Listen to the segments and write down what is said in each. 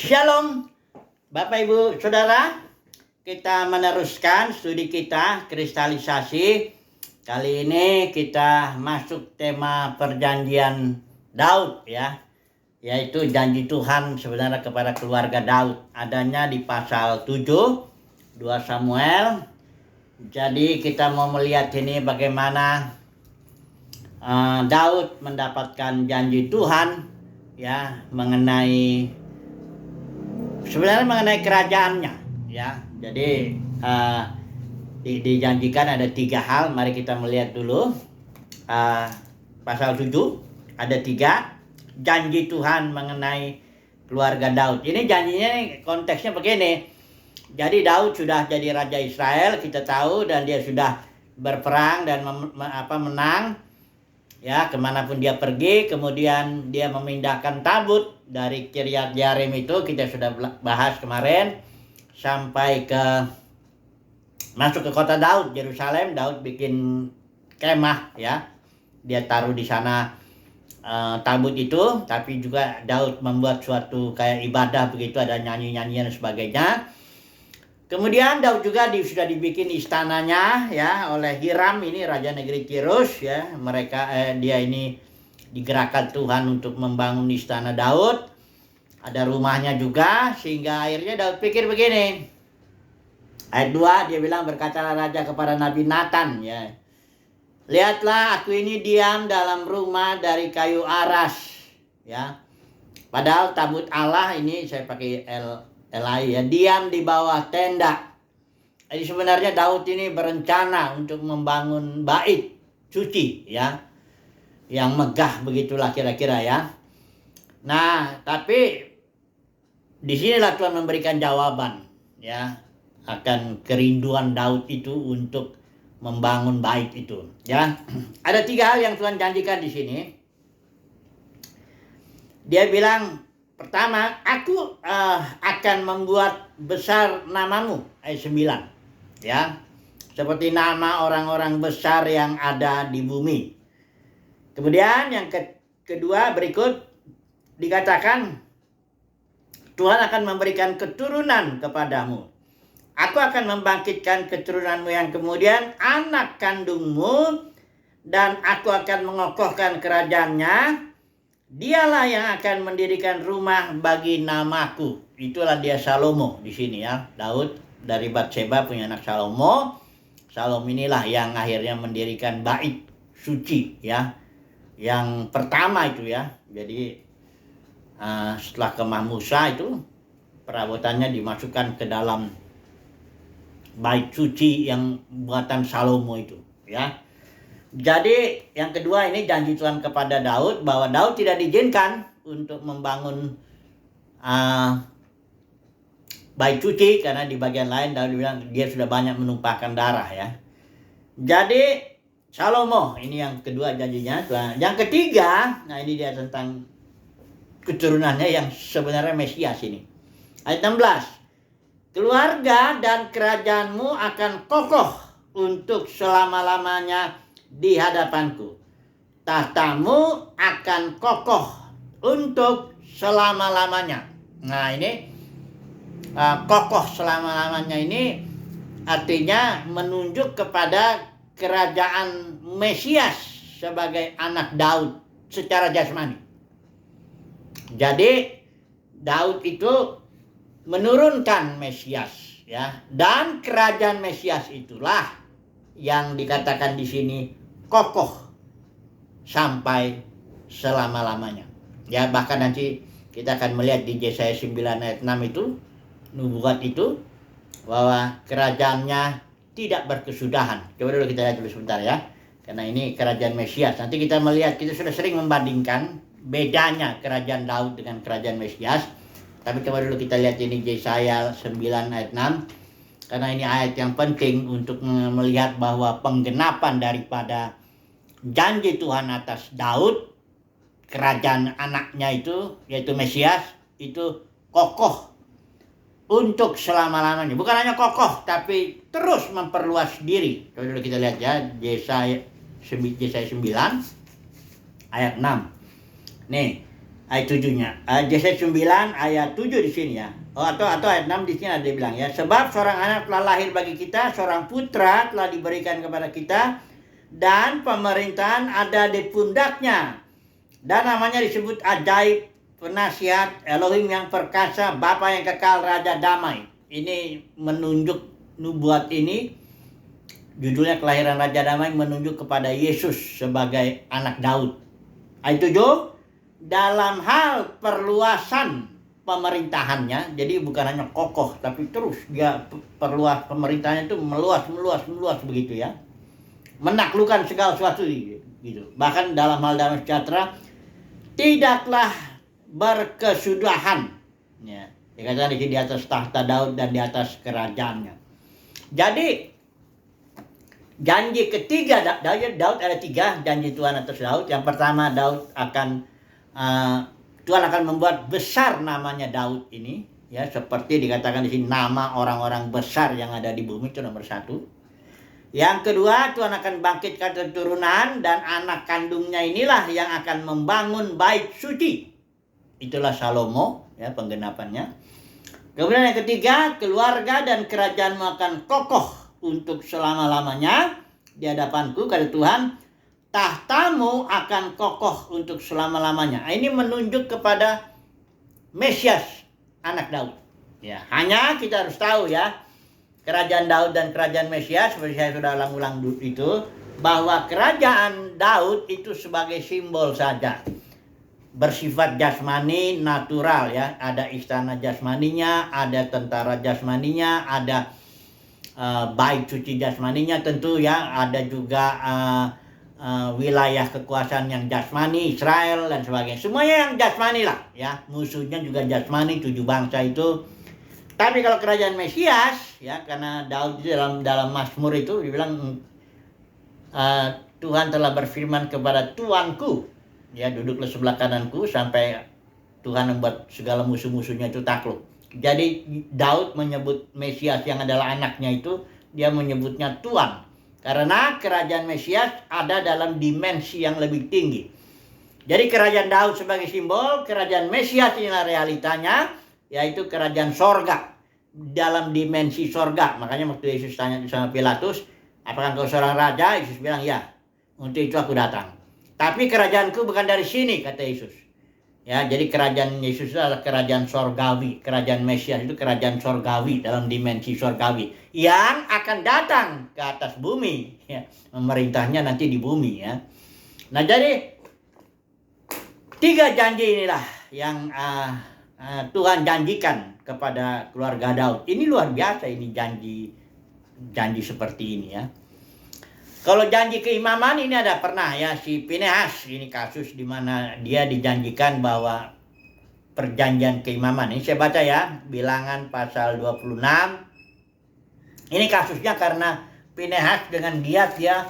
Shalom Bapak Ibu Saudara, kita meneruskan studi kita kristalisasi. Kali ini kita masuk tema perjanjian Daud ya, yaitu janji Tuhan sebenarnya kepada keluarga Daud. Adanya di pasal 7 2 Samuel. Jadi kita mau melihat ini bagaimana Daud mendapatkan janji Tuhan ya mengenai kerajaannya ya. Jadi dijanjikan ada 3 hal. Mari kita melihat dulu pasal 7 ada 3 janji Tuhan mengenai keluarga Daud. Ini janjinya konteksnya begini. Jadi Daud sudah jadi raja Israel, kita tahu, dan dia sudah berperang dan menang ya kemanapun dia pergi. Kemudian dia memindahkan tabut dari Kiryat Yearim, itu kita sudah bahas kemarin, sampai masuk ke kota Daud, Yerusalem. Daud bikin kemah ya, dia taruh di sana tabut itu. Tapi juga Daud membuat suatu kayak ibadah begitu, ada nyanyi-nyanyian dan sebagainya. Kemudian Daud juga sudah dibikin istananya ya oleh Hiram, ini raja negeri Tirus ya. Dia ini digerakkan Tuhan untuk membangun istana Daud. Ada rumahnya juga, sehingga akhirnya Daud pikir begini. Ayat 2 dia bilang, berkatalah raja kepada Nabi Nathan ya, lihatlah aku ini diam dalam rumah dari kayu aras ya. Padahal tabut Allah ini saya pakai Elai ya, diam di bawah tenda. Jadi sebenarnya Daud ini berencana untuk membangun bait suci ya, yang megah begitulah kira-kira ya. Nah, tapi disinilah Tuhan memberikan jawaban ya akan kerinduan Daud itu untuk membangun bait itu ya. Ada 3 hal yang Tuhan janjikan di sini. Dia bilang, pertama, aku akan membuat besar namamu, ayat 9 ya, seperti nama orang-orang besar yang ada di bumi. Kemudian yang kedua berikut dikatakan, Tuhan akan memberikan keturunan kepadamu. Aku akan membangkitkan keturunanmu yang kemudian anak kandungmu, dan aku akan mengokohkan kerajaannya. Dialah yang akan mendirikan rumah bagi namaku. Itulah dia Salomo di sini ya. Daud dari Batseba punya anak Salomo. Salomo inilah yang akhirnya mendirikan bait suci ya, yang pertama itu ya. Jadi setelah kemah Musa itu perabotannya dimasukkan ke dalam bait suci yang buatan Salomo itu ya. Jadi yang kedua ini janji Tuhan kepada Daud, bahwa Daud tidak diizinkan untuk membangun bait suci, karena di bagian lain Daud bilang dia sudah banyak menumpahkan darah ya. Jadi Salomo ini yang kedua janjinya. Yang ketiga, nah ini dia tentang keturunannya yang sebenarnya Mesias ini. Ayat 16. Keluarga dan kerajaanmu akan kokoh untuk selama-lamanya di hadapanku. Tahtamu akan kokoh untuk selama-lamanya. Nah ini kokoh selama-lamanya ini artinya menunjuk kepada kerajaan Mesias sebagai anak Daud secara jasmani. Jadi Daud itu menurunkan Mesias ya, dan kerajaan Mesias itulah yang dikatakan di sini kokoh sampai selama-lamanya. Ya, bahkan nanti kita akan melihat di Yesaya 9 ayat 6 itu, nubuat itu, bahwa kerajaannya tidak berkesudahan. Coba dulu kita lihat dulu sebentar ya, karena ini kerajaan Mesias. Nanti kita melihat, kita sudah sering membandingkan bedanya kerajaan Daud dengan kerajaan Mesias. Tapi coba dulu kita lihat ini Yesaya 9 ayat 6. Karena ini ayat yang penting untuk melihat bahwa penggenapan daripada janji Tuhan atas Daud, kerajaan anaknya itu, yaitu Mesias, itu kokoh untuk selama-lamanya. Bukan hanya kokoh, tapi terus memperluas diri. Coba dulu kita lihat ya, Yesaya 9 ayat 6. Nih, ayat 7-nya. Yesaya 9 ayat 7 di sini ya. Atau ayat 6 di sini ada dibilang ya. Sebab seorang anak telah lahir bagi kita, seorang putra telah diberikan kepada kita, dan pemerintahan ada di pundaknya. Dan namanya disebut ajaib, penasihat, Elohim yang perkasa, Bapa yang kekal, Raja damai. Ini menunjuk nubuat ini, judulnya kelahiran Raja Damai, menunjuk kepada Yesus sebagai anak Daud. Ayat 7, dalam hal perluasan pemerintahannya, jadi bukan hanya kokoh, tapi terus dia perluas pemerintahannya itu meluas begitu ya. Menaklukkan segala sesuatu gitu. Bahkan dalam hal damai sejahtera tidaklah berkesudahan. Ya, dikatakan di atas tahta Daud dan di atas kerajaannya. Jadi janji ketiga Daud ada 3 janji Tuhan atas Daud. Yang pertama, Tuhan akan membuat besar namanya Daud ini, ya, seperti dikatakan di sini nama orang-orang besar yang ada di bumi, itu nomor 1. Yang kedua, Tuhan akan bangkitkan keturunan dan anak kandungnya inilah yang akan membangun bait suci. Itulah Salomo, ya, penggenapannya. Kemudian yang ketiga, keluarga dan kerajaanmu akan kokoh untuk selama-lamanya di hadapanku, kata Tuhan. Tahtamu akan kokoh untuk selama-lamanya. Ini menunjuk kepada Mesias, anak Daud. Ya, hanya kita harus tahu ya, kerajaan Daud dan kerajaan Mesias, seperti saya sudah ulang-ulang itu, bahwa kerajaan Daud itu sebagai simbol saja. Bersifat jasmani, natural ya. Ada istana jasmaninya, ada tentara jasmaninya, ada bait suci jasmaninya tentu ya. Ada juga wilayah kekuasaan yang jasmani, Israel dan sebagainya. Semuanya yang jasmani lah ya. Musuhnya juga jasmani, 7 bangsa itu. Tapi kalau kerajaan Mesias ya, karena Daud dalam Mazmur itu dibilang Tuhan telah berfirman kepada Tuanku, ya, duduklah sebelah kananku sampai Tuhan membuat segala musuh-musuhnya itu takluk. Jadi Daud menyebut Mesias yang adalah anaknya itu, dia menyebutnya Tuan. Karena kerajaan Mesias ada dalam dimensi yang lebih tinggi. Jadi kerajaan Daud sebagai simbol, kerajaan Mesias inilah realitanya, yaitu kerajaan sorga. Dalam dimensi sorga. Makanya waktu Yesus tanya sama Pilatus, apakah engkau seorang raja? Yesus bilang, ya, untuk itu aku datang. Tapi kerajaanku bukan dari sini, kata Yesus. Ya, jadi kerajaan Yesus itu adalah kerajaan sorgawi. Kerajaan Mesias itu kerajaan sorgawi, dalam dimensi sorgawi, yang akan datang ke atas bumi. Ya, memerintahnya nanti di bumi ya. Nah, jadi 3 janji inilah yang Tuhan janjikan kepada keluarga Daud. Ini luar biasa, ini janji seperti ini ya. Kalau janji keimaman ini ada pernah ya, si Pinehas, ini kasus di mana dia dijanjikan bahwa perjanjian keimaman. Ini saya baca ya, Bilangan pasal 26. Ini kasusnya karena Pinehas dengan giat dia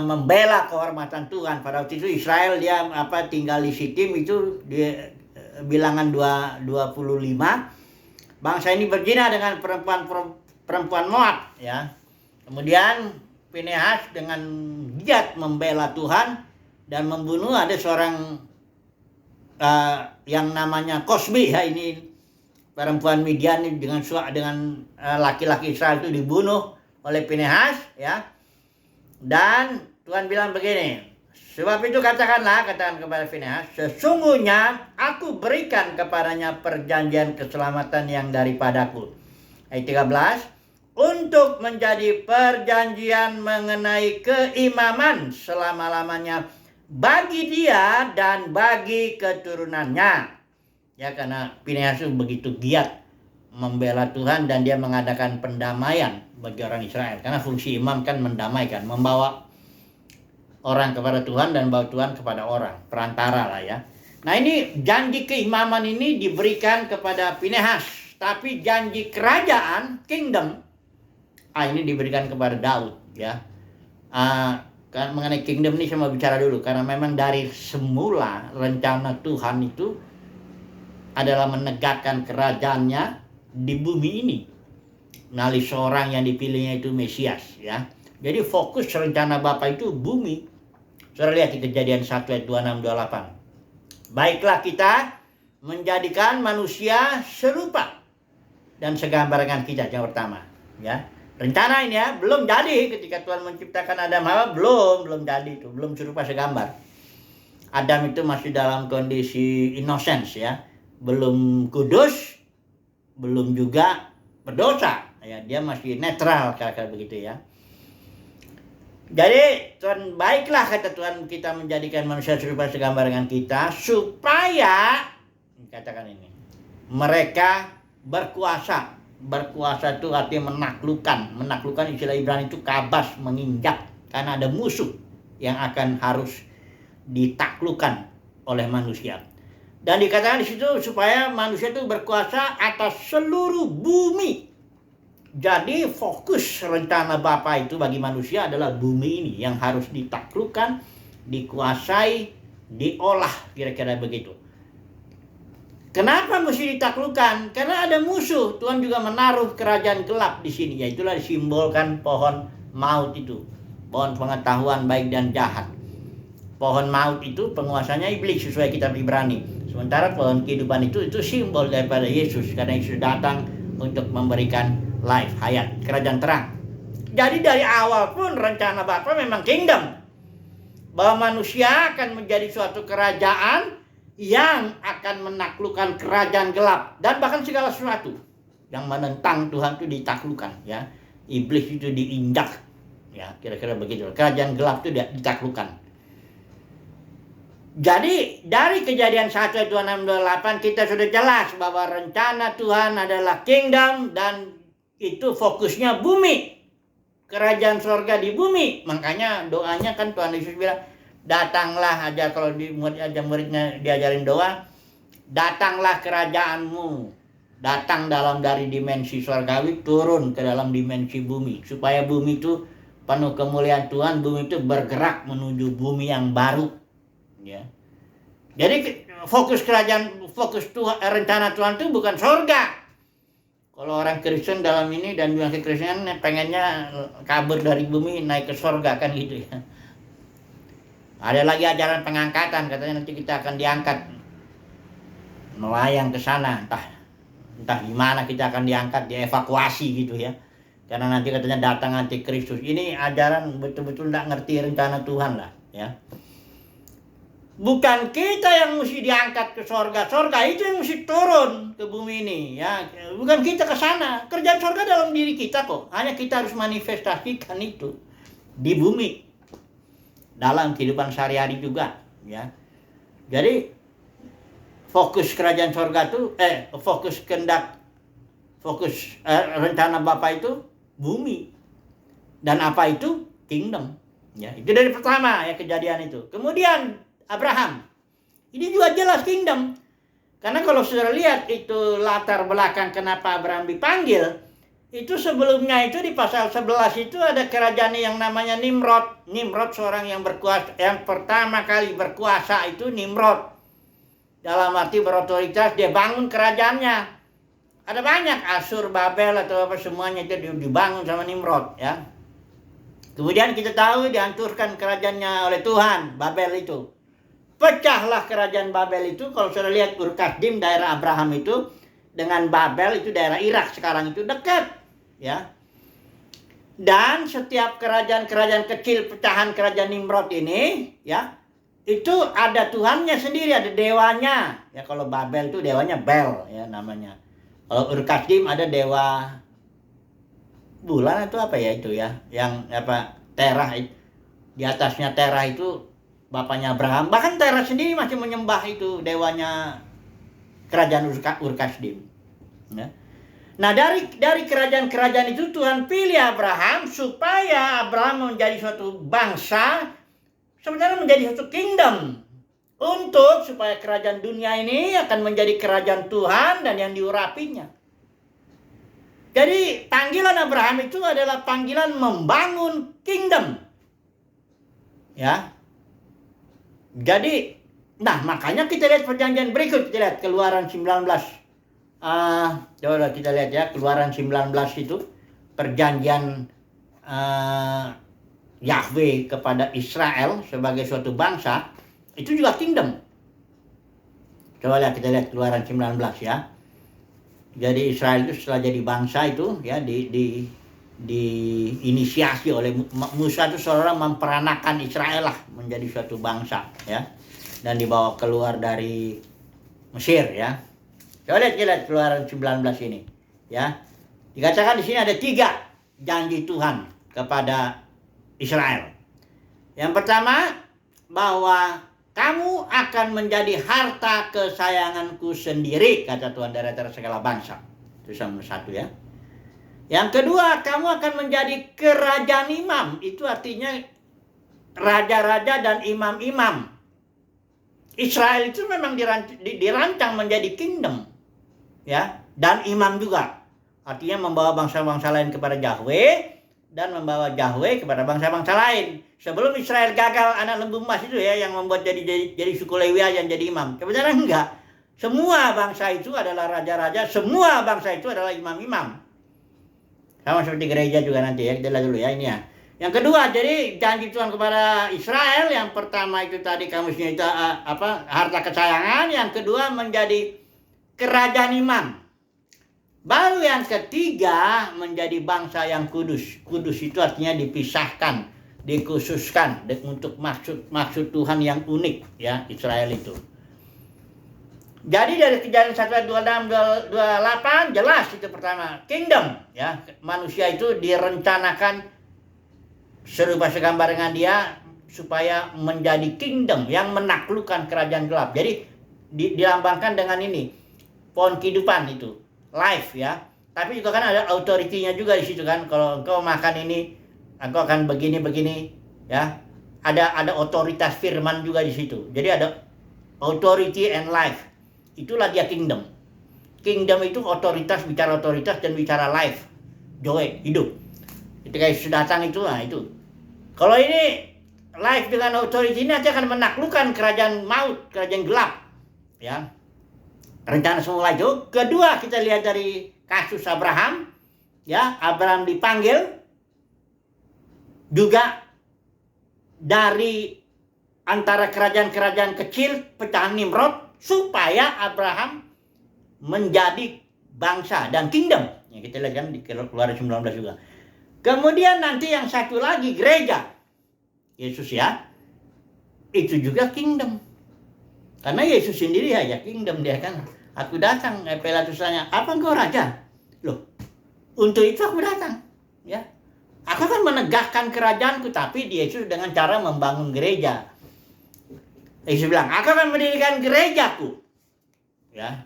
membela kehormatan Tuhan. Pada waktu itu Israel dia tinggal di Sitim itu di Bilangan 25. Bangsa ini berzina dengan perempuan Moab ya. Kemudian Pinehas dengan giat membela Tuhan dan membunuh ada seorang yang namanya Kosbi ya, ini perempuan Midian dengan laki-laki Israel itu dibunuh oleh Pinehas ya. Dan Tuhan bilang begini, sebab itu katakan kepada Pinehas, sesungguhnya aku berikan kepadanya perjanjian keselamatan yang daripadaku. Ayat 13, untuk menjadi perjanjian mengenai keimaman selama-lamanya bagi dia dan bagi keturunannya. Ya, karena Pinehas itu begitu giat membela Tuhan dan dia mengadakan pendamaian bagi orang Israel. Karena fungsi imam kan mendamaikan, membawa orang kepada Tuhan dan bawa Tuhan kepada orang, perantara lah ya. Nah, ini janji keimaman ini diberikan kepada Pinehas, tapi janji kerajaan, kingdom, ini diberikan kepada Daud ya. Mengenai kingdom ini saya mau bicara dulu, karena memang dari semula rencana Tuhan itu adalah menegakkan kerajaannya di bumi ini melalui seorang yang dipilihnya itu Mesias ya. Jadi fokus rencana Bapa itu bumi. Saudara lihat di Kejadian 1 ayat 26-28. Baiklah kita menjadikan manusia serupa dan segambar dengan kita, yang pertama. Ya, rencana ini ya belum jadi ketika Tuhan menciptakan Adam Hawa, belum jadi itu, belum serupa segambar. Adam itu masih dalam kondisi innocence ya, belum kudus, belum juga berdosa ya, dia masih netral kira-kira begitu ya. Jadi Tuhan, baiklah kata Tuhan kita menjadikan manusia serupa segambar dengan kita, supaya katakan ini, mereka berkuasa. Berkuasa itu artinya menaklukkan istilah Ibrani itu kabas, menginjak, karena ada musuh yang akan harus ditaklukkan oleh manusia. Dan dikatakan di situ supaya manusia itu berkuasa atas seluruh bumi. Jadi fokus rencana Bapa itu bagi manusia adalah bumi ini yang harus ditaklukkan, dikuasai, diolah, kira-kira begitu. Kenapa mesti ditaklukkan? Karena ada musuh. Tuhan juga menaruh kerajaan gelap di sini, yaitulah disimbolkan pohon maut itu, pohon pengetahuan baik dan jahat. Pohon maut itu penguasanya iblis sesuai kitab Ibrani. Sementara pohon kehidupan itu simbol daripada Yesus, karena Yesus datang untuk memberikan life, hayat, kerajaan terang. Jadi dari awal pun rencana Bapa memang kingdom, bahwa manusia akan menjadi suatu kerajaan yang akan menaklukkan kerajaan gelap dan bahkan segala sesuatu yang menentang Tuhan itu ditaklukkan ya. Iblis itu diinjak ya, kira-kira begitu. Kerajaan gelap itu ditaklukkan. Jadi dari Kejadian 1 ayat 26-28 kita sudah jelas bahwa rencana Tuhan adalah kingdom, dan itu fokusnya bumi, kerajaan surga di bumi. Makanya doanya kan Tuhan Yesus bilang, datanglah aja, kalau di murid-muridnya diajarin doa, datanglah kerajaanmu, datang dari dimensi surgawi turun ke dalam dimensi bumi, supaya bumi itu penuh kemuliaan Tuhan, bumi itu bergerak menuju bumi yang baru ya. Jadi fokus Tuhan, rencana Tuhan itu bukan surga. Kalau orang Kristen dalam ini dan bilang Kristen pengennya kabur dari bumi naik ke surga kan gitu ya. Ada lagi ajaran pengangkatan, katanya nanti kita akan diangkat melayang ke sana, entah gimana kita akan diangkat, dievakuasi gitu ya. Karena nanti katanya datang antikristus. Ini ajaran betul-betul tidak ngerti rencana Tuhan lah ya. Bukan kita yang mesti diangkat ke surga itu yang mesti turun ke bumi ini ya. Bukan kita ke sana. Kerjaan surga dalam diri kita kok. Hanya kita harus manifestasikan itu di bumi, dalam kehidupan sehari-hari juga ya. Jadi fokus kerajaan surga itu fokus rencana Bapa itu bumi, dan apa itu kingdom ya. Itu dari pertama ya, Kejadian itu. Kemudian Abraham, ini juga jelas kingdom, karena kalau sudah lihat itu latar belakang kenapa Abraham dipanggil, itu sebelumnya itu di pasal 11 itu ada kerajaan yang namanya Nimrod. Nimrod seorang yang berkuasa, yang pertama kali berkuasa itu Nimrod. Dalam arti berotoritas, dia bangun kerajaannya. Ada banyak, Asyur, Babel atau apa semuanya itu dibangun sama Nimrod ya. Kemudian kita tahu dihancurkan kerajaannya oleh Tuhan, Babel itu. Pecahlah kerajaan Babel itu. Kalau sudah lihat Ur-Kasdim, daerah Abraham itu dengan Babel itu daerah Irak sekarang itu dekat ya. Dan setiap kerajaan-kerajaan kecil pecahan kerajaan Nimrod ini ya, itu ada Tuhannya sendiri, ada dewanya ya. Kalau Babel itu dewanya Bel ya namanya. Kalau Ur-Kasdim ada dewa bulan atau apa ya itu ya, yang apa, Terah, di atasnya Terah itu bapaknya Abraham. Bahkan Terah sendiri masih menyembah itu dewanya kerajaan Ur-Kasdim ya. Nah dari kerajaan-kerajaan itu Tuhan pilih Abraham supaya Abraham menjadi suatu bangsa, sebenarnya menjadi suatu kingdom, untuk supaya kerajaan dunia ini akan menjadi kerajaan Tuhan dan yang diurapinya. Jadi panggilan Abraham itu adalah panggilan membangun kingdom ya. Jadi nah makanya kita lihat perjanjian berikut, kita lihat Keluaran 19. Coba kita lihat ya, Keluaran 19 itu perjanjian Yahweh kepada Israel sebagai suatu bangsa, itu juga kingdom. Coba lihat, kita lihat Keluaran 19 ya. Jadi Israel itu setelah jadi bangsa itu ya diinisiasi oleh Musa, itu seolah memperanakan Israel lah menjadi suatu bangsa ya, dan dibawa keluar dari Mesir ya. Coba lihat Keluaran 19 ini ya. Dikatakan di sini ada 3 janji Tuhan kepada Israel. Yang pertama, bahwa kamu akan menjadi harta kesayanganku sendiri, kata Tuhan dari antara segala bangsa. Itu sama 1 ya. Yang kedua, kamu akan menjadi kerajaan imam. Itu artinya raja-raja dan imam-imam. Israel itu memang dirancang menjadi kingdom ya, dan imam juga. Artinya membawa bangsa-bangsa lain kepada Yahweh dan membawa Yahweh kepada bangsa-bangsa lain. Sebelum Israel gagal anak lembu emas itu ya, yang membuat jadi suku Lewi yang jadi imam. Sebenarnya enggak. Semua bangsa itu adalah raja-raja, semua bangsa itu adalah imam-imam. Sama seperti gereja juga nanti ya, kita lihat dulu ya ini ya. Yang kedua, jadi janji Tuhan kepada Israel, yang pertama itu tadi kamusnya itu harta kesayangan, yang kedua menjadi kerajaan imam. Baru yang ketiga menjadi bangsa yang kudus. Kudus itu artinya dipisahkan, dikhususkan untuk maksud Tuhan yang unik ya, Israel itu. Jadi dari Kejadian 1 ayat 26 28 jelas itu pertama, kingdom ya. Manusia itu direncanakan serupa segambar dengan dia supaya menjadi kingdom yang menaklukkan kerajaan gelap. Jadi dilambangkan dengan ini, pohon kehidupan itu, life ya. Tapi juga kan ada authority-nya juga di situ kan. Kalau engkau makan ini, engkau akan begini ya. Ada otoritas firman juga di situ. Jadi ada authority and life. Itulah dia kingdom. Kingdom itu otoritas dan bicara life, joy, hidup. Ketika Yesus datang itu, nah itu. Kalau ini life dengan authority ini nanti akan menaklukkan kerajaan maut, kerajaan gelap ya. Rencana semula itu. Kedua, kita lihat dari kasus Abraham ya. Abraham dipanggil juga dari antara kerajaan-kerajaan kecil pecahan Nimrod, supaya Abraham menjadi bangsa dan kingdom. Ya, kita lihat kan di Keluaran 19 juga. Kemudian nanti yang satu lagi, gereja Yesus ya, itu juga kingdom. Karena Yesus sendiri aja kingdom, dia kan. Aku datang, Pilatus tanya, apa engkau raja? Loh, untuk itu aku datang ya. Aku akan menegakkan kerajaanku, tapi Yesus dengan cara membangun gereja. Yesus bilang, aku akan mendirikan gerejaku ya.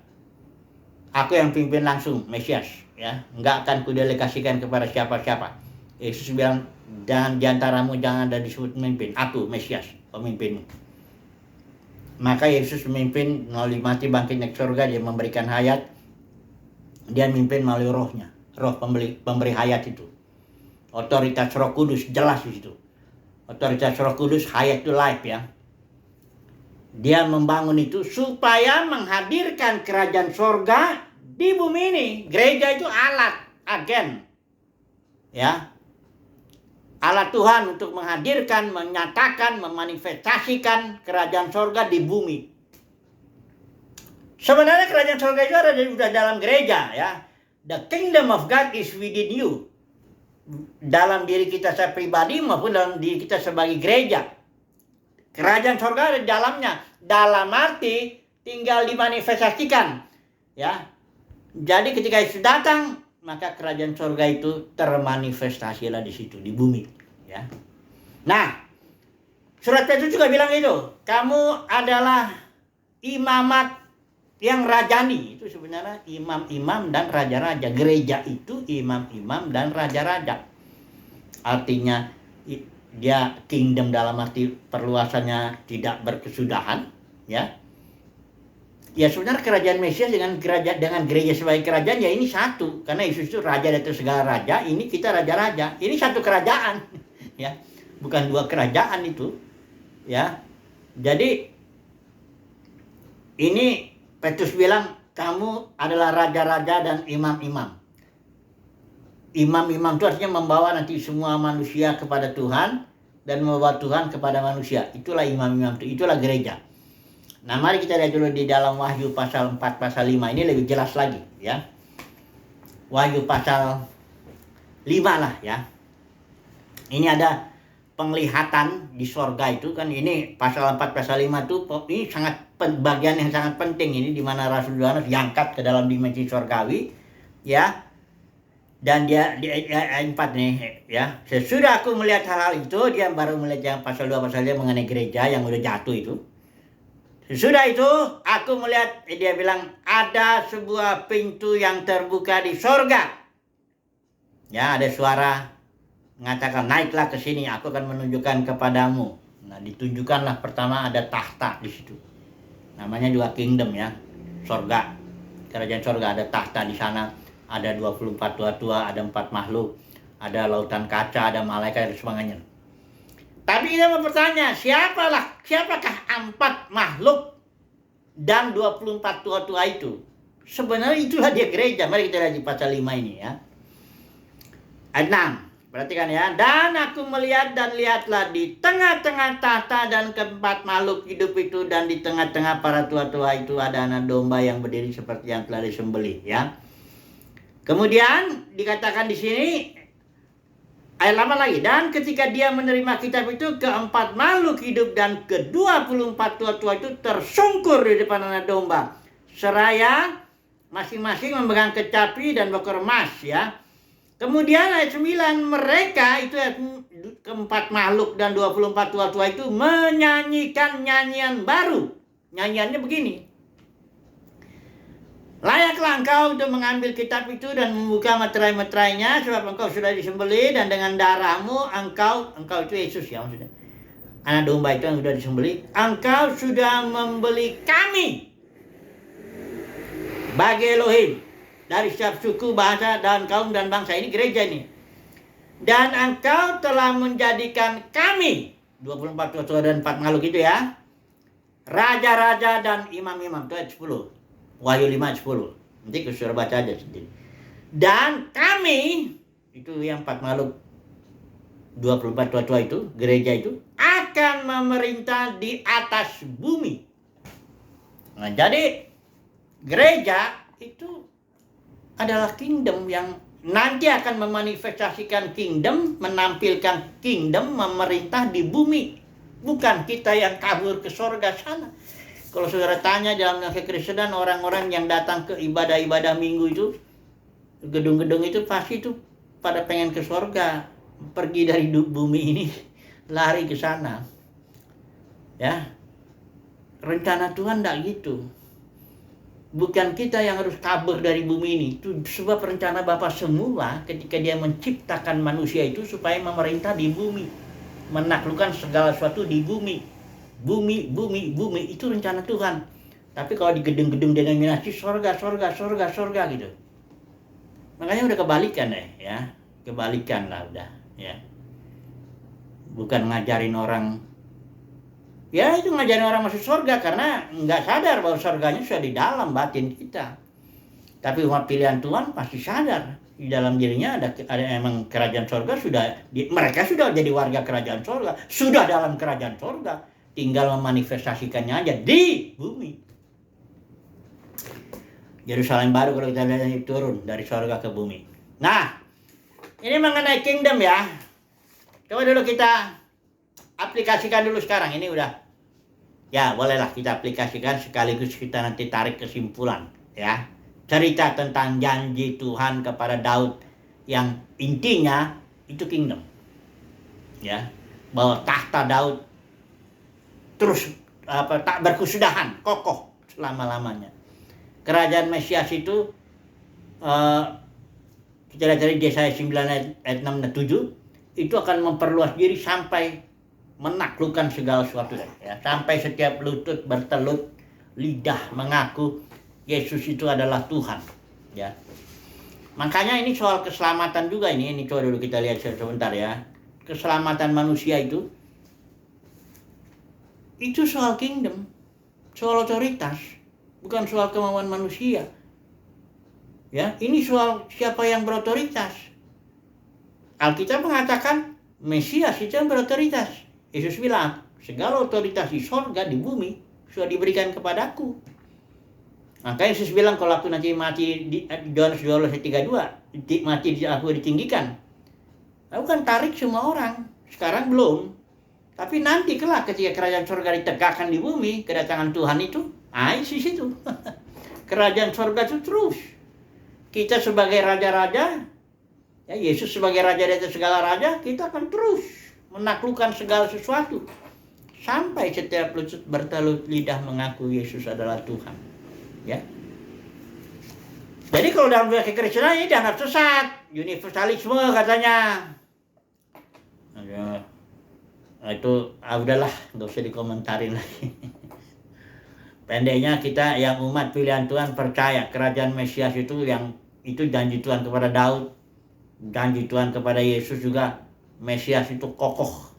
Aku yang pimpin langsung, Mesias ya. Enggak akan kudelegasikan kepada siapa-siapa. Yesus bilang, dan diantaramu jangan ada disebut pemimpin. Aku, Mesias, pemimpinmu. Maka Yesus memimpin melalui mati, bangkit, naik surga. Dia memberikan hayat. Dia memimpin melalui rohnya. Roh pemberi hayat itu. Otoritas Roh Kudus jelas di situ. Otoritas Roh Kudus, hayat itu life ya. Dia membangun itu supaya menghadirkan kerajaan surga di bumi ini. Gereja itu alat, agen ya. Alat Tuhan untuk menghadirkan, menyatakan, memanifestasikan kerajaan surga di bumi. Sebenarnya kerajaan surga itu ada di dalam gereja ya. The kingdom of God is within you. Dalam diri kita secara pribadi maupun dalam diri kita sebagai gereja. Kerajaan surga ada di dalamnya. Dalam arti tinggal dimanifestasikan ya. Jadi ketika Yesus datang, maka kerajaan surga itu termanifestasilah di situ, di bumi ya. Nah, surat Petrus juga bilang itu, kamu adalah imamat yang rajani. Itu sebenarnya imam-imam dan raja-raja. Gereja itu imam-imam dan raja-raja. Artinya dia kingdom dalam arti perluasannya tidak berkesudahan ya. Ya sebenarnya kerajaan Mesias dengan gereja sebagai kerajaan ya ini satu. Karena Yesus itu raja dari segala raja, ini kita raja-raja. Ini satu kerajaan ya. Bukan dua kerajaan itu ya. Jadi ini Petrus bilang kamu adalah raja-raja dan imam-imam. Imam-imam itu artinya membawa nanti semua manusia kepada Tuhan dan membawa Tuhan kepada manusia. Itulah imam-imam itu, itulah gereja. Nah, mari kita lihat dulu di dalam Wahyu pasal 4, pasal 5. Ini lebih jelas lagi, ya. Wahyu pasal 5 lah, ya. Ini ada penglihatan di sorga itu kan, ini pasal 4, pasal 5 itu ini sangat bagian yang sangat penting ini, di mana Rasul Yohanes diangkat ke dalam dimensi sorgawi, ya. Dan dia di ayat 4 nih, ya. Sesudah aku melihat hal-hal itu, dia baru melihat yang pasal 2, pasal 5 mengenai gereja yang udah jatuh itu. Sesudah itu, aku melihat, dia bilang, ada sebuah pintu yang terbuka di sorga. Ya, ada suara mengatakan, naiklah ke sini, aku akan menunjukkan kepadamu. Nah, ditunjukkanlah pertama ada tahta di situ. Namanya juga kingdom, ya, sorga. Kerajaan sorga, ada tahta di sana, ada 24 tua-tua, ada 4 makhluk, ada lautan kaca, ada malaikat, dan sebagainya. Tapi kita mau bertanya, siapakah 4 makhluk dan 24 tua-tua itu? Sebenarnya itulah dia gereja. Mari kita lihat di pasal 5 ini, ya. Ayat 6, perhatikan, ya. Dan aku melihat dan lihatlah di tengah-tengah tahta dan keempat makhluk hidup itu, dan di tengah-tengah para tua-tua itu ada anak domba yang berdiri seperti yang telah disembelih, ya. Kemudian dikatakan di sini, ayat 8 lagi, dan ketika dia menerima kitab itu, keempat makhluk hidup dan ke-24 tua-tua itu tersungkur di depan anak domba, seraya masing-masing memegang kecapi dan bokor emas, ya. Kemudian ayat 9, mereka itu keempat makhluk dan 24 tua-tua itu menyanyikan nyanyian baru. Nyanyiannya begini. Layaklah engkau untuk mengambil kitab itu dan membuka meterai-meterainya, sebab engkau sudah disembelih, dan dengan darahmu engkau itu Yesus, ya, maksudnya anak domba itu yang sudah disembelih, engkau sudah membeli kami bagi Elohim dari setiap suku, bahasa, dan kaum, dan bangsa. Ini gereja ini. Dan engkau telah menjadikan kami 24 tua dan 4 makhluk itu, ya, raja-raja dan imam-imam. Itu ayat 10. Wahyu 5 ayat 10. Nanti suruh baca aja sendiri. Dan kami, itu yang 4 makhluk 24 tua-tua itu, gereja itu, akan memerintah di atas bumi. Nah, jadi gereja itu adalah kingdom yang nanti akan memanifestasikan kingdom, menampilkan kingdom, memerintah di bumi. Bukan kita yang kabur ke sorga sana. Kalau saudara tanya dalam kekristenan, orang-orang yang datang ke ibadah-ibadah minggu itu, gedung-gedung itu pasti itu pada pengen ke sorga, pergi dari bumi ini, lari ke sana. Ya, rencana Tuhan tidak gitu. Bukan kita yang harus kabur dari bumi ini. Itu sebab rencana Bapa semula ketika dia menciptakan manusia itu supaya memerintah di bumi, menaklukkan segala sesuatu di bumi. Bumi itu rencana Tuhan. Tapi kalau di gedung-gedung denominasi sorga gitu. Makanya udah kebalikan deh, ya. Kebalikan lah udah, ya. Bukan ngajarin orang, ya itu ngajarin orang masuk sorga karena nggak sadar bahwa sorganya sudah di dalam batin kita. Tapi umat pilihan Tuhan pasti sadar di dalam dirinya ada emang kerajaan sorga, mereka sudah jadi warga kerajaan sorga, sudah dalam kerajaan sorga. Tinggal memanifestasikannya aja di bumi. Yerusalem baru kalau kita lihat turun dari surga ke bumi. Nah, ini mengenai kingdom, ya. Coba dulu kita aplikasikan dulu sekarang. Ini udah, ya bolehlah kita aplikasikan sekaligus kita nanti tarik kesimpulan, ya. Cerita tentang janji Tuhan kepada Daud yang intinya itu kingdom, ya. Bahwa tahta Daud terus tak berkesudahan, kokoh selama-lamanya. Kerajaan Mesias itu kita lihat dari Yesaya 9 ayat 6 dan 7 itu akan memperluas diri sampai menaklukkan segala sesuatu, ya. Sampai setiap lutut bertelut, lidah mengaku Yesus itu adalah Tuhan, ya. Makanya ini soal keselamatan juga ini coba dulu kita lihat sebentar, ya. Keselamatan manusia itu soal kingdom, soal otoritas, bukan soal kemauan manusia. Ya, ini soal siapa yang berotoritas. Alkitab mengatakan Mesias itu yang berotoritas. Yesus bilang, segala otoritas di sorga, di bumi sudah diberikan kepadaku. Makanya Yesus bilang kalau aku nanti mati di Yohanes 12:32, mati aku ditinggikan. Aku kan tarik semua orang. Sekarang belum. Tapi nanti kelak ketika kerajaan surga ditegakkan di bumi, kedatangan Tuhan itu, di situ. Kerajaan surga itu terus. Kita sebagai raja-raja, ya Yesus sebagai raja di atas segala raja, kita akan terus menaklukkan segala sesuatu. Sampai setiap lutut bertelut lidah mengaku Yesus adalah Tuhan. Ya. Jadi kalau dalam kekristenan ini dianggap sesat, universalisme katanya. Nah, itu udahlah, nggak usah dikomentarin lagi. Pendeknya kita yang umat pilihan Tuhan percaya kerajaan Mesias itu janji Tuhan kepada Daud, janji Tuhan kepada Yesus juga. Mesias itu kokoh,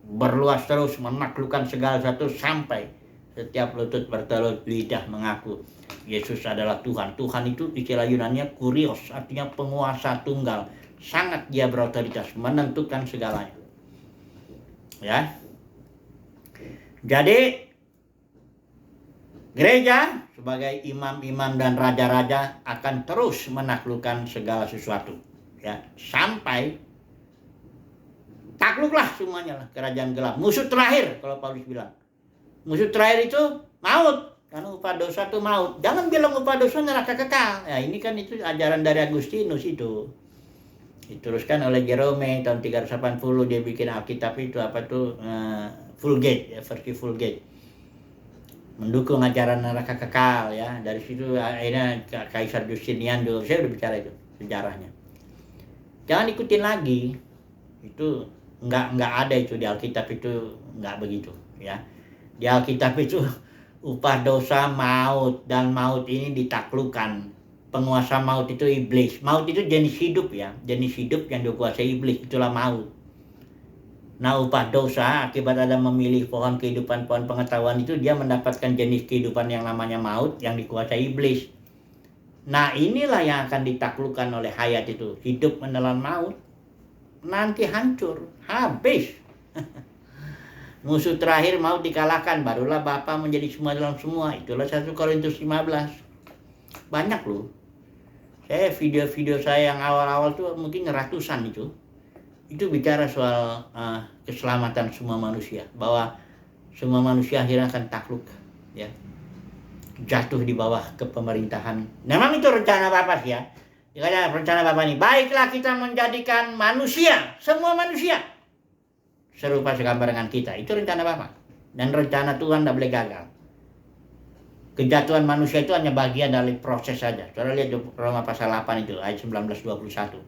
berluas terus, menaklukkan segala sesuatu sampai setiap lutut bertelut lidah mengaku Yesus adalah Tuhan. Tuhan itu istilah Yunani kurios, artinya penguasa tunggal. Sangat dia berotoritas, menentukan segalanya. Ya. Jadi gereja sebagai imam-imam dan raja-raja akan terus menaklukkan segala sesuatu. Ya, sampai takluklah semuanya lah kerajaan gelap. Musuh terakhir kalau Paulus bilang. Musuh terakhir itu maut. Karena upah dosa itu maut. Jangan bilang upah dosa neraka kekal. Ya ini kan itu ajaran dari Agustinus itu. Diteruskan oleh Jerome tahun 380, dia bikin Alkitab itu Vulgate, ya, versi Vulgate. Mendukung ajaran neraka kekal ya. Dari situ akhirnya Kaisar Justinian dulu, saya udah bicara itu sejarahnya. Jangan ikutin lagi. Itu nggak ada itu di Alkitab, itu nggak begitu ya. Di Alkitab itu upah dosa maut, dan maut ini ditaklukkan. Penguasa maut itu iblis. Maut itu jenis hidup ya, jenis hidup yang dikuasai iblis, itulah maut. Nah, upah dosa akibat ada memilih pohon kehidupan, pohon pengetahuan itu, dia mendapatkan jenis kehidupan yang namanya maut yang dikuasai iblis. Nah, inilah yang akan ditaklukkan oleh hayat itu, hidup menelan maut. Nanti hancur, habis. Musuh terakhir maut dikalahkan, barulah Bapa menjadi semua dalam semua. Itulah 1 Korintus 15. Banyak loh. Video-video saya yang awal-awal tuh mungkin ratusan itu bicara soal keselamatan semua manusia, bahwa semua manusia akhirnya akan takluk ya, jatuh di bawah kepemerintahan. Memang itu rencana Bapa sih ya. Dikatakan rencana Bapa ini, baiklah kita menjadikan manusia, semua manusia serupa segambar dengan kita. Itu rencana Bapa. Dan rencana Tuhan tidak boleh gagal. Kejatuhan manusia itu hanya bagian dari proses saja. Saudara lihat di Roma pasal 8 itu, ayat 19-21.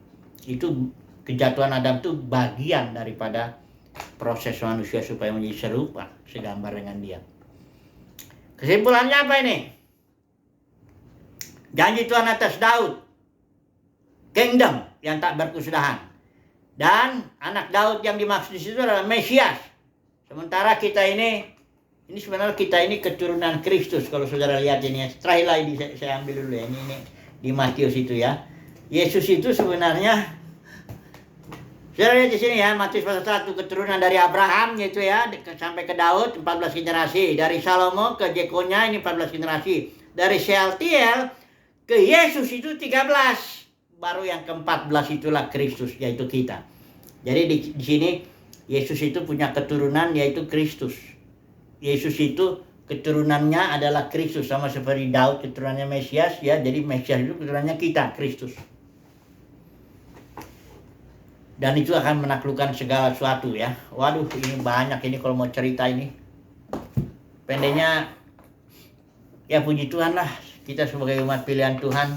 Itu kejatuhan Adam itu bagian daripada proses manusia supaya menjadi serupa segambar dengan dia. Kesimpulannya apa ini? Janji Tuhan atas Daud, kingdom yang tak berkesudahan. Dan anak Daud yang dimaksud di situ adalah Mesias. Sementara kita ini sebenarnya kita ini keturunan Kristus. Kalau saudara lihat ini, terakhir lagi saya ambil dulu ya. Ini di Matius itu ya. Yesus itu sebenarnya, saudara lihat di sini ya, Matius pasal 1, keturunan dari Abraham gitu ya, sampai ke Daud 14 generasi. Dari Salomo ke Jekonya ini 14 generasi. Dari Shealtiel ke Yesus itu 13. Baru yang ke-14 itulah Kristus, yaitu kita. Jadi di sini Yesus itu punya keturunan yaitu Kristus. Yesus itu keturunannya adalah Kristus, sama seperti Daud keturunannya Mesias ya. Jadi Mesias itu keturunannya kita, Kristus. Dan itu akan menaklukkan segala sesuatu ya. Waduh, ini banyak ini kalau mau cerita ini. Pendeknya ya puji Tuhan lah, kita sebagai umat pilihan Tuhan,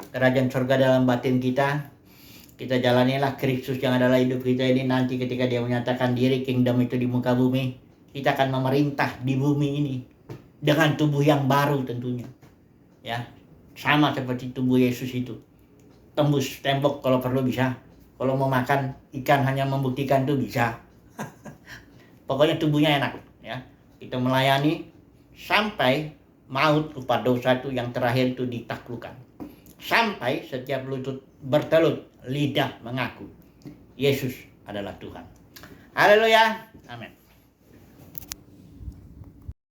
kerajaan surga dalam batin kita jalanilah Kristus yang adalah hidup kita ini. Nanti ketika dia menyatakan diri kingdom itu di muka bumi, kita akan memerintah di bumi ini dengan tubuh yang baru tentunya. Ya, sama seperti tubuh Yesus itu. Tembus tembok kalau perlu bisa. Kalau mau makan ikan hanya membuktikan itu bisa. Pokoknya tubuhnya enak ya. Kita melayani sampai maut, upah dosa itu yang terakhir itu ditaklukkan. Sampai setiap lutut bertelut, lidah mengaku Yesus adalah Tuhan. Haleluya. Amin.